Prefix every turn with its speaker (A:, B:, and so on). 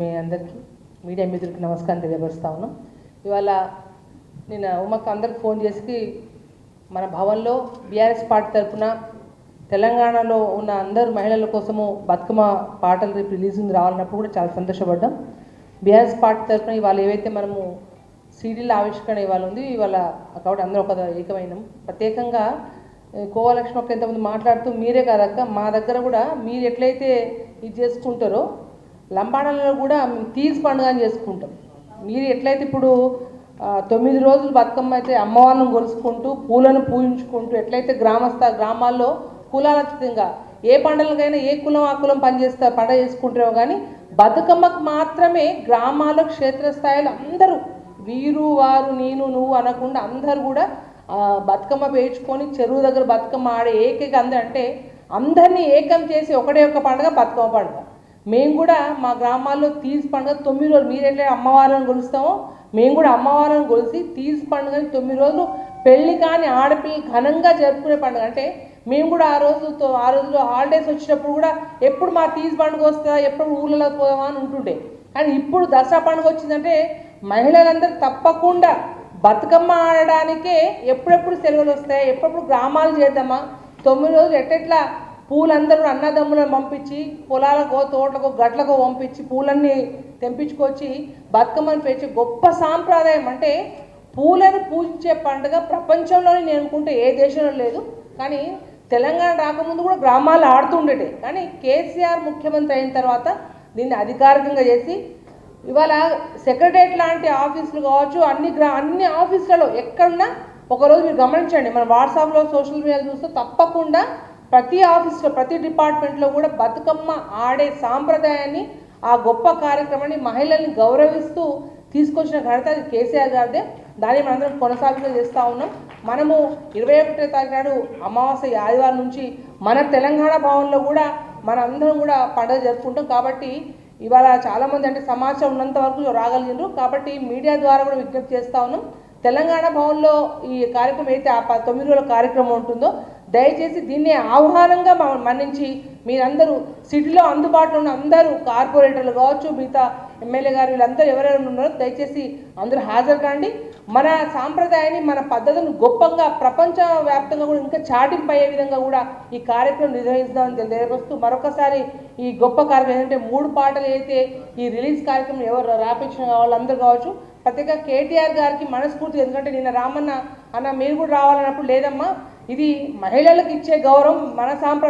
A: మీ అందరికీ మీడియా మిత్రులకి నమస్కారం తెలియపరుస్తా ఉన్నాం. ఇవాళ నేను ఉమ్మక్క అందరికి ఫోన్ చేసి మన భవన్లో బీఆర్ఎస్ పార్టీ తరఫున తెలంగాణలో ఉన్న అందరు మహిళల కోసము బతుకమ్మ పాటలు రేపు రిలీజింగ్ రావాలన్నప్పుడు కూడా చాలా సంతోషపడ్డాం. బీఆర్ఎస్ పార్టీ తరఫున ఇవాళ ఏవైతే మనము సీడీల ఆవిష్కరణ ఇవాళ ఉంది, ఇవాళ కాబట్టి అందరూ ఒక ఏకమైనాం. ప్రత్యేకంగా కోవలక్ష్మక్క ఇంతకుముందు మాట్లాడుతూ మీరే కాదక్క, మా దగ్గర కూడా మీరు ఎట్లయితే ఇది చేసుకుంటారో లంబాడలలో కూడా తీజ్ పండుగ అని చేసుకుంటాం. మీరు ఎట్లయితే ఇప్పుడు 9 రోజులు బతుకమ్మ అయితే అమ్మవారిని గొలుసుకుంటూ పూలను పూజించుకుంటూ ఎట్లయితే గ్రామాల్లో కులాలతీతంగా ఏ పండుగలకైనా ఏ కులం ఆ కులం పండుగ చేసుకుంటారో కానీ బతుకమ్మకు మాత్రమే గ్రామాల్లో క్షేత్రస్థాయిలో అందరూ వీరు వారు నేను నువ్వు అనకుండా అందరూ కూడా బతుకమ్మ పేర్చుకొని చెరువు దగ్గర బతుకమ్మ ఆడే ఏకైక అంటే అందరినీ ఏకం చేసి ఒకటే ఒక పండుగ బతుకమ్మ పండుగ. మేము కూడా మా గ్రామాల్లో తీజ్ పండుగ 9 రోజులు మీరు ఎట్లా అమ్మవారిని కొలుస్తామో మేము కూడా అమ్మవారిని కొలిసి తీజ్ పండుగని 9 రోజులు పెళ్లి కానీ ఆడపిల్లలు ఘనంగా జరుపుకునే పండుగ. అంటే మేము కూడా ఆ రోజులో హాలిడేస్ వచ్చినప్పుడు కూడా ఎప్పుడు మా తీజ్ పండుగ వస్తుందా, ఎప్పుడు ఊళ్ళలోకి పోదామా అని ఉంటుండే. కానీ ఇప్పుడు దసరా పండుగ వచ్చిందంటే మహిళలందరూ తప్పకుండా బతుకమ్మ ఆడడానికే ఎప్పుడెప్పుడు సెలవులు వస్తాయి, ఎప్పుడెప్పుడు గ్రామాలు చేద్దామా, 9 రోజులు ఎట్లా పూలందరూ అన్నదమ్ములను పంపించి పొలాలకో తోటలకో గట్లకో పంపించి పూలన్నీ తెంపించుకొచ్చి బతుకమ్మని పేర్చే గొప్ప సాంప్రదాయం. అంటే పూలను పూజించే పండుగ ప్రపంచంలోనే నేను అనుకుంటే ఏ దేశంలో లేదు. కానీ తెలంగాణ రాకముందు కూడా గ్రామాలు ఆడుతుండేటే. కానీ కేసీఆర్ ముఖ్యమంత్రి అయిన తర్వాత దీన్ని అధికారికంగా చేసి ఇవాళ సెక్రటరియట్ లాంటి ఆఫీసులు కావచ్చు, అన్ని ఆఫీసులలో ఎక్కడున్నా ఒకరోజు మీరు గమనించండి, మన వాట్సాప్లో సోషల్ మీడియా చూస్తే తప్పకుండా ప్రతి ఆఫీస్లో ప్రతి డిపార్ట్మెంట్లో కూడా బతుకమ్మ ఆడే సాంప్రదాయాన్ని ఆ గొప్ప కార్యక్రమాన్ని మహిళల్ని గౌరవిస్తూ తీసుకొచ్చిన ఘనత అది కేసీఆర్ గారిదే. దాన్ని మనందరం కొనసాగింపు చేస్తూ ఉన్నాం. మనము 21వ తారీఖు నాడు అమావాస్య ఆదివారం నుంచి మన తెలంగాణ భవన్లో కూడా మనందరం కూడా పండుగ జరుపుకుంటాం. కాబట్టి ఇవాళ చాలామంది అంటే సమాచారం ఉన్నంత వరకు రాగలిగినారు. కాబట్టి మీడియా ద్వారా కూడా విజ్ఞప్తి చేస్తూ ఉన్నాం, తెలంగాణ భవన్లో ఈ కార్యక్రమం అయితే 9 రోజుల కార్యక్రమం ఉంటుందో దయచేసి దీన్ని ఆహ్వానంగా మన్నించి మీరందరూ సిటీలో అందుబాటులో ఉన్న అందరూ కార్పొరేటర్లు కావచ్చు, మిగతా ఎమ్మెల్యే గారు వీళ్ళందరూ ఎవరైనా ఉన్నారో దయచేసి అందరూ హాజరు కాండి. మన సాంప్రదాయాన్ని మన పద్ధతులను గొప్పగా ప్రపంచవ్యాప్తంగా కూడా ఇంకా చాటింపు అయ్యే విధంగా కూడా ఈ కార్యక్రమం నిర్వహిస్తామని తెలియపరుస్తూ మరొకసారి ఈ గొప్ప కార్యక్రమం ఏంటంటే 3 పాటలు అయితే ఈ రిలీజ్ కార్యక్రమం ఎవరు రాపించిన వాళ్ళందరూ కావచ్చు, ప్రత్యేక కేటీఆర్ గారికి మనస్ఫూర్తి. ఎందుకంటే నిన్న రామన్న అన్న మీరు కూడా రావాలన్నప్పుడు లేదమ్మా, ఇది మహిళలకు ఇచ్చే గౌరవం, మన సాంప్రదాయం.